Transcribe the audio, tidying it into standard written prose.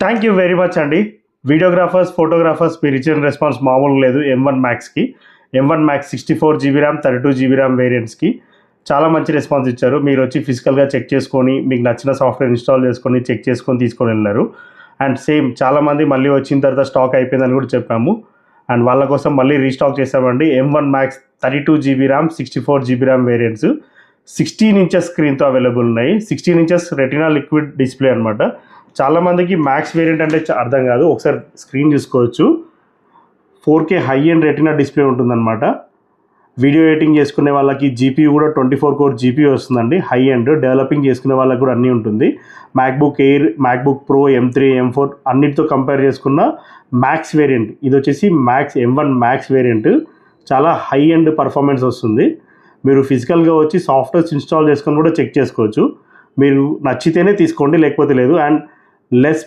Thank you very much అండి. Videographers, photographers మీరు ఇచ్చిన రెస్పాన్స్ మామూలుగా లేదు. M1 Maxకి M1 Max 64 GB RAM 32 GB RAM వేరియంట్స్కి చాలా మంచి రెస్పాన్స్ ఇచ్చారు. మీరు వచ్చి ఫిజికల్గా చెక్ చేసుకొని మీకు నచ్చిన సాఫ్ట్వేర్ ఇన్స్టాల్ చేసుకొని చెక్ చేసుకొని తీసుకొని వెళ్ళారు. అండ్ సేమ్ చాలామంది మళ్ళీ వచ్చిన తర్వాత స్టాక్ అయిపోయిందని కూడా చెప్పాము. అండ్ వాళ్ళ కోసం మళ్ళీ రీస్టాక్ చేసామండి. M1 Max 32 GB RAM 64 GB RAM variants 16 inches స్క్రీన్తో అవైలబుల్ ఉన్నాయి. 16 ఇంచెస్ రెటినా లిక్విడ్ డిస్ప్లే అనమాట. చాలామందికి మ్యాక్స్ వేరియంట్ అంటే అర్థం కాదు. ఒకసారి స్క్రీన్ చూసుకోవచ్చు. 4K high and retina display ఉంటుందన్నమాట. వీడియో ఎడిటింగ్ చేసుకునే వాళ్ళకి జీపీ కూడా 24 కోర్ జీపీ వస్తుందండి. హై అండ్ డెవలపింగ్ చేసుకునే వాళ్ళకి కూడా అన్నీ ఉంటుంది. MacBook air, MacBook pro, M3, M4 అన్నిటితో కంపేర్ చేసుకున్న మ్యాక్స్ వేరియంట్ ఇది వచ్చేసి M1 మ్యాక్స్ వేరియంట్. చాలా హై అండ్ పర్ఫార్మెన్స్ వస్తుంది. మీరు ఫిజికల్గా వచ్చి సాఫ్ట్వేర్స్ ఇన్స్టాల్ చేసుకొని కూడా చెక్ చేసుకోవచ్చు. మీరు నచ్చితేనే తీసుకోండి, లేకపోతే లేదు. And less